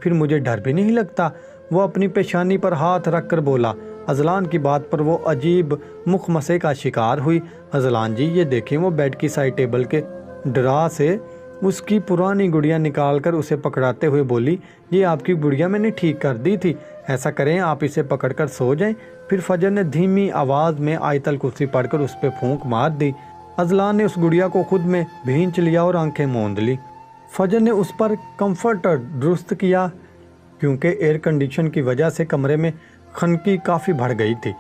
پھر مجھے ڈر بھی نہیں لگتا۔ وہ اپنی پیشانی پر ہاتھ رکھ کر بولا۔ اذلان کی بات پر وہ عجیب مخمسے کا شکار ہوئی۔ اذلان جی یہ دیکھیں، وہ بیڈ کی سائڈ ٹیبل کے ڈرا سے اس کی پرانی گڑیا نکال کر اسے پکڑاتے ہوئے بولی، یہ آپ کی گڑیا میں نے ٹھیک کر دی تھی، ایسا کریں آپ اسے پکڑ کر سو جائیں۔ پھر فجر نے دھیمی آواز میں آیت الکرسی پڑھ کر اس پہ پھونک مار دی۔ اذلان نے اس گڑیا کو خود میں بھینچ لیا اور آنکھیں موند لی۔ فجر نے اس پر کمفرٹر درست کیا کیونکہ ایئر کنڈیشن کی وجہ سے کمرے میں خنکی کافی بڑھ گئی تھی۔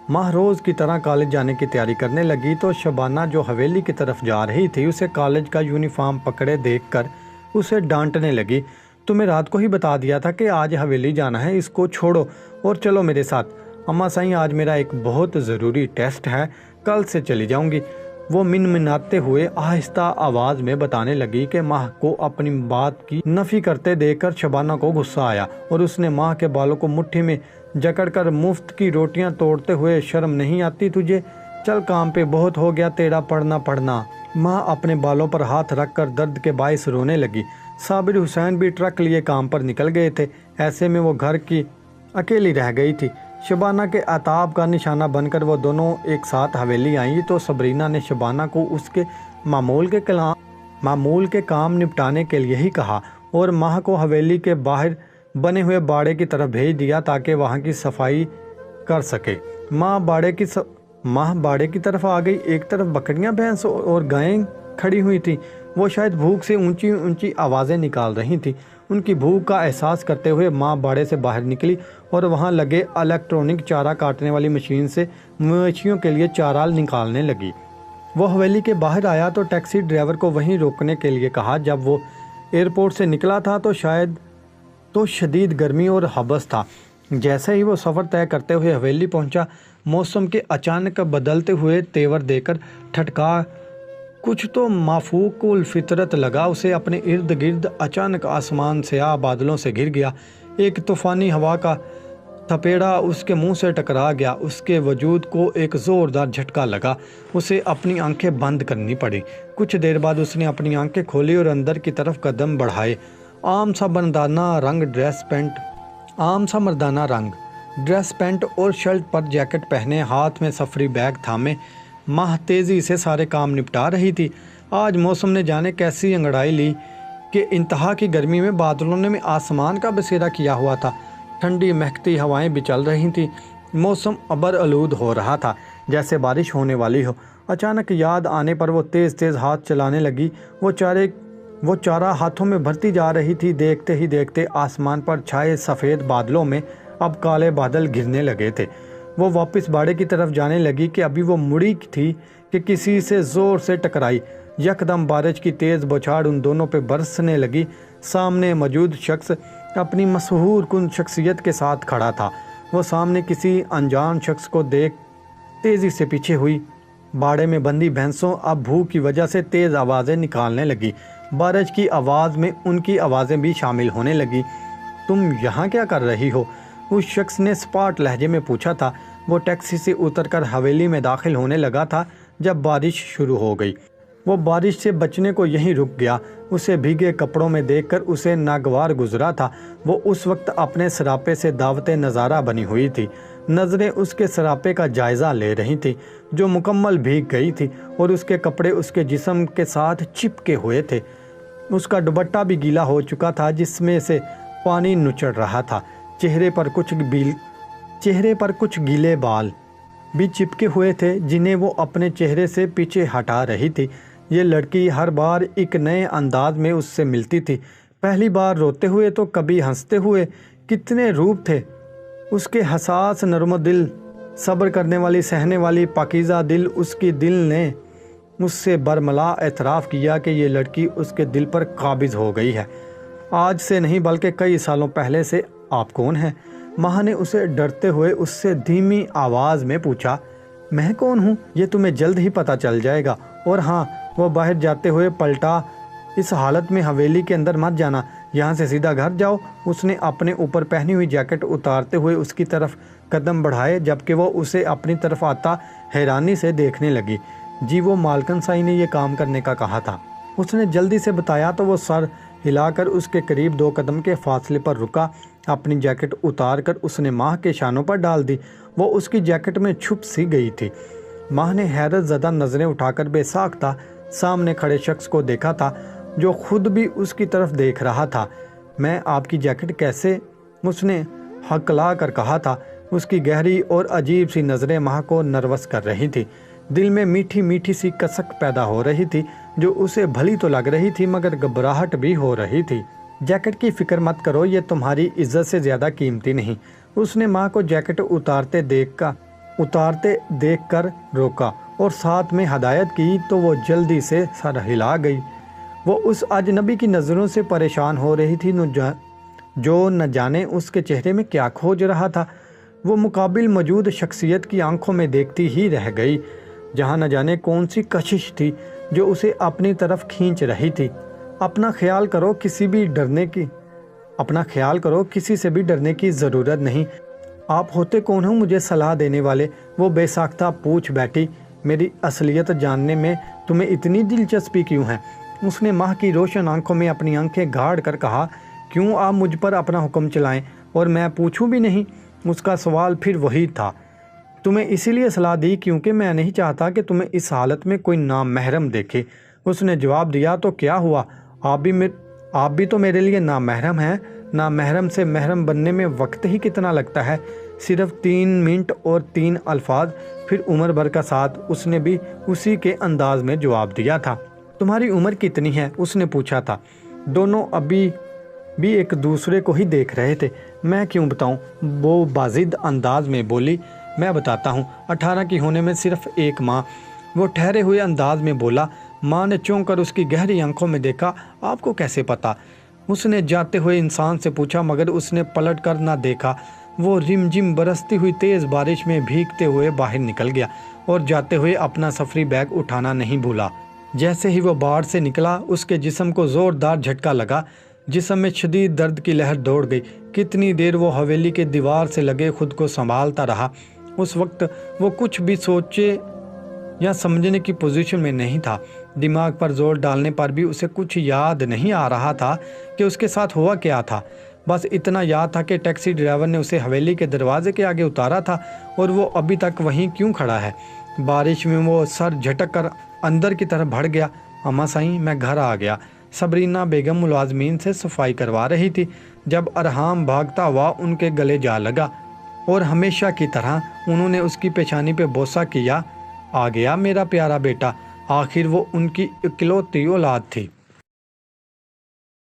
ماہ روز کی طرح کالج جانے کی تیاری کرنے لگی تو شبانہ جو حویلی کی طرف جا رہی تھی اسے کالج کا یونیفارم پکڑے دیکھ کر اسے ڈانٹنے لگی۔ تمہیں رات کو ہی بتا دیا تھا کہ آج حویلی جانا ہے، اس کو چھوڑو اور چلو میرے ساتھ۔ اماں سائیں آج میرا ایک بہت ضروری ٹیسٹ ہے، کل سے چلی جاؤں گی، وہ منمناتے ہوئے آہستہ آواز میں بتانے لگی کہ ماہ کو اپنی بات کی نفی کرتے دیکھ کر شبانہ کو غصہ آیا اور اس نے ماہ کے بالوں کو مٹھی میں جکڑ کر مفت کی روٹیاں توڑتے ہوئے، شرم نہیں آتی تجھے؟ چل کام پہ، بہت ہو گیا تیرا پڑھنا۔ ماہ اپنے بالوں پر ہاتھ رکھ کر درد کے باعث رونے لگی۔ صابر حسین بھی ٹرک لیے کام پر نکل گئے تھے، ایسے میں وہ گھر کی اکیلی رہ گئی تھی۔ شبانہ کے عتاب کا نشانہ بن کر وہ دونوں ایک ساتھ حویلی آئیں تو صبرینہ نے شبانہ کو اس کے معمول کے کام نپٹانے کے لیے ہی کہا اور ماہ کو حویلی کے باہر بنے ہوئے باڑے کی طرف بھیج دیا تاکہ وہاں کی صفائی کر سکے۔ ماہ باڑے کی طرف آ گئی۔ ایک طرف بکریاں، بھینس اور گائیں کھڑی ہوئی تھیں، وہ شاید بھوک سے اونچی اونچی آوازیں نکال رہی تھیں۔ ان کی بھوک کا احساس کرتے ہوئے ماں باڑے سے باہر نکلی اور وہاں لگے الیکٹرانک چارہ کاٹنے والی مشین سے مویشیوں کے لیے چارہ نکالنے لگی۔ وہ حویلی کے باہر آیا تو ٹیکسی ڈرائیور کو وہیں روکنے کے لیے کہا۔ جب وہ ایئرپورٹ سے نکلا تھا تو شدید گرمی اور حبس تھا۔ جیسے ہی وہ سفر طے کرتے ہوئے حویلی پہنچا، موسم کے اچانک بدلتے ہوئے تیور دے کر ٹھٹکا کچھ تو مافوق الفطرت لگا اسے۔ اپنے ارد گرد اچانک آسمان سیاہ بادلوں سے گھر گیا، ایک طوفانی ہوا کا تھپیڑا اس کے منہ سے ٹکرا گیا، اس کے وجود کو ایک زوردار جھٹکا لگا، اسے اپنی آنکھیں بند کرنی پڑی۔ کچھ دیر بعد اس نے اپنی آنکھیں کھولی اور اندر کی طرف قدم بڑھائے۔ عام سا مردانہ رنگ ڈریس پینٹ اور شرٹ پر جیکٹ پہنے، ہاتھ میں سفری بیگ تھامے ماہ تیزی سے سارے کام نپٹا رہی تھی۔ آج موسم نے جانے کیسی انگڑائی لی کہ انتہا کی گرمی میں بادلوں نے آسمان کا بسیرا کیا ہوا تھا، ٹھنڈی مہکتی ہوائیں بھی چل رہی تھیں، موسم ابر آلود ہو رہا تھا جیسے بارش ہونے والی ہو۔ اچانک یاد آنے پر وہ تیز تیز ہاتھ چلانے لگی، وہ چارہ ہاتھوں میں بھرتی جا رہی تھی۔ دیکھتے ہی دیکھتے آسمان پر چھائے سفید بادلوں میں اب کالے بادل گرنے لگے تھے۔ وہ واپس باڑے کی طرف جانے لگی کہ ابھی وہ مڑی تھی کہ کسی سے زور سے ٹکرائی۔ یکدم بارش کی تیز بوچھاڑ ان دونوں پہ برسنے لگی۔ سامنے موجود شخص اپنی مسحور کن شخصیت کے ساتھ کھڑا تھا۔ وہ سامنے کسی انجان شخص کو دیکھ تیزی سے پیچھے ہوئی۔ باڑے میں بندھی بھینسوں اب بھوک کی وجہ سے تیز آوازیں نکالنے لگی۔ بارش کی آواز میں ان کی آوازیں بھی شامل ہونے لگی۔ تم یہاں کیا کر رہی ہو؟ اس شخص نے سپاٹ لہجے میں پوچھا تھا۔ وہ ٹیکسی سے اتر کر حویلی میں داخل ہونے لگا تھا جب بارش شروع ہو گئی۔ وہ بارش سے بچنے کو یہیں رک گیا۔ اسے بھیگے کپڑوں میں دیکھ کر اسے ناگوار گزرا تھا۔ وہ اس وقت اپنے سراپے سے دعوت نظارہ بنی ہوئی تھی۔ نظریں اس کے سراپے کا جائزہ لے رہی تھیں جو مکمل بھیگ گئی تھی اور اس کے کپڑے اس کے جسم کے ساتھ چپکے ہوئے تھے۔ اس کا دوپٹہ بھی گیلا ہو چکا تھا جس میں سے پانی نچڑ رہا تھا۔ چہرے پر کچھ گیلے بال بھی چپکے ہوئے تھے جنہیں وہ اپنے چہرے سے پیچھے ہٹا رہی تھی۔ یہ لڑکی ہر بار ایک نئے انداز میں اس سے ملتی تھی، پہلی بار روتے ہوئے تو کبھی ہنستے ہوئے۔ کتنے روپ تھے اس کے، حساس، نرم دل، صبر کرنے والی، سہنے والی، پاکیزہ دل۔ اس کی دل نے اس سے برملا اعتراف کیا کہ یہ لڑکی اس کے دل پر قابض ہو گئی ہے۔ آج سے نہیں بلکہ کئی سالوں پہلے سے۔ آپ کون ہیں؟ ماہ نے اسے ڈرتے ہوئے اس سے دھیمی آواز میں پوچھا۔ میں کون ہوں یہ تمہیں جلد ہی پتہ چل جائے گا، اور ہاں، وہ باہر جاتے ہوئے پلٹا، اس حالت میں حویلی کے اندر مت جانا، یہاں سے سیدھا گھر جاؤ۔ اس نے اپنے اوپر پہنی ہوئی جیکٹ اتارتے ہوئے اس کی طرف قدم بڑھائے جبکہ وہ اسے اپنی طرف آتا حیرانی سے دیکھنے لگی۔ جی وہ مالکن سائی نے یہ کام کرنے کا کہا تھا، اس نے جلدی سے بتایا تو وہ سر ہلا کر اس کے قریب 2 قدم کے فاصلے پر رکا۔ اپنی جیکٹ اتار کر اس نے ماہ کے شانوں پر ڈال دی۔ وہ اس کی جیکٹ میں چھپ سی گئی تھی۔ ماہ نے حیرت زدہ نظریں اٹھا کر بے ساختہ سامنے کھڑے شخص کو دیکھا تھا جو خود بھی اس کی طرف دیکھ رہا تھا۔ میں آپ کی جیکٹ کیسے؟ اس نے ہکلا کر کہا تھا۔ اس کی گہری اور عجیب سی نظریں ماہ کو نروس کر رہی تھی۔ دل میں میٹھی میٹھی سی کسک پیدا ہو رہی تھی جو اسے بھلی تو لگ رہی تھی مگر گھبراہٹ بھی ہو رہی تھی۔ جیکٹ کی فکر مت کرو، یہ تمہاری عزت سے زیادہ قیمتی نہیں۔ اس نے ماہ کو جیکٹ اتارتے دیکھ کر روکا اور ساتھ میں ہدایت کی تو وہ جلدی سے سر ہلا گئی۔ وہ اس اجنبی کی نظروں سے پریشان ہو رہی تھی جو نہ جانے اس کے چہرے میں کیا کھوج رہا تھا۔ وہ مقابل موجود شخصیت کی آنکھوں میں دیکھتی ہی رہ گئی جہاں نہ جانے کون سی کشش تھی جو اسے اپنی طرف کھینچ رہی تھی۔ اپنا خیال کرو، کسی سے بھی ڈرنے کی ضرورت نہیں۔ آپ ہوتے کون ہو مجھے صلاح دینے والے؟ وہ بے ساختہ پوچھ بیٹھی۔ میری اصلیت جاننے میں تمہیں اتنی دلچسپی کیوں ہے؟ اس نے ماہ کی روشن آنکھوں میں اپنی آنکھیں گاڑ کر کہا۔ کیوں آپ مجھ پر اپنا حکم چلائیں اور میں پوچھوں بھی نہیں؟ اس کا سوال پھر وہی تھا۔ تمہیں اسی لیے صلاح دی کیونکہ میں نہیں چاہتا کہ تمہیں اس حالت میں کوئی نامحرم دیکھے۔ اس نے جواب دیا، تو کیا ہوا؟ آپ بھی تو میرے لیے نامحرم ہیں۔ نامحرم سے محرم بننے میں وقت ہی کتنا لگتا ہے؟ صرف 3 منٹ اور 3 الفاظ، پھر عمر بھر کا ساتھ۔ اس نے بھی اسی کے انداز میں جواب دیا تھا۔ تمہاری عمر کتنی ہے؟ اس نے پوچھا تھا۔ دونوں ابھی بھی ایک دوسرے کو ہی دیکھ رہے تھے۔ میں کیوں بتاؤں؟ وہ باضد انداز میں بولی۔ میں بتاتا ہوں، 18 کی ہونے میں صرف 1 ماہ۔ وہ ٹھہرے ہوئے انداز میں بولا۔ ماں نے چونک کر اس کی گہری آنکھوں میں دیکھا۔ آپ کو کیسے پتا؟ اس نے جاتے ہوئے انسان سے پوچھا مگر اس نے پلٹ کر نہ دیکھا۔ وہ رم جم برستی ہوئی تیز بارش میں بھیگتے ہوئے باہر نکل گیا اور جاتے ہوئے اپنا سفری بیگ اٹھانا نہیں بھولا۔ جیسے ہی وہ باڑ سے نکلا اس کے جسم کو زوردار جھٹکا لگا۔ جسم میں شدید درد کی لہر دوڑ گئی۔ کتنی دیر وہ حویلی کے دیوار سے لگے خود کو سنبھالتا رہا۔ اس وقت وہ کچھ بھی سوچے یا سمجھنے کی پوزیشن میں نہیں تھا۔ دماغ پر زور ڈالنے پر بھی اسے کچھ یاد نہیں آ رہا تھا کہ اس کے ساتھ ہوا کیا تھا۔ بس اتنا یاد تھا کہ ٹیکسی ڈرائیور نے اسے حویلی کے دروازے کے آگے اتارا تھا اور وہ ابھی تک وہیں کیوں کھڑا ہے۔ بارش میں وہ سر جھٹک کر اندر کی طرف بڑھ گیا۔ اماں سائیں، میں گھر آ گیا۔ صبرینہ بیگم ملازمین سے صفائی کروا رہی تھی جب ارحام بھاگتا ہوا ان کے گلے جا لگا اور ہمیشہ کی طرح انہوں نے اس کی پیشانی پہ بوسہ کیا۔ آ گیا میرا پیارا بیٹا۔ آخر وہ ان کی اکلوتی اولاد تھی۔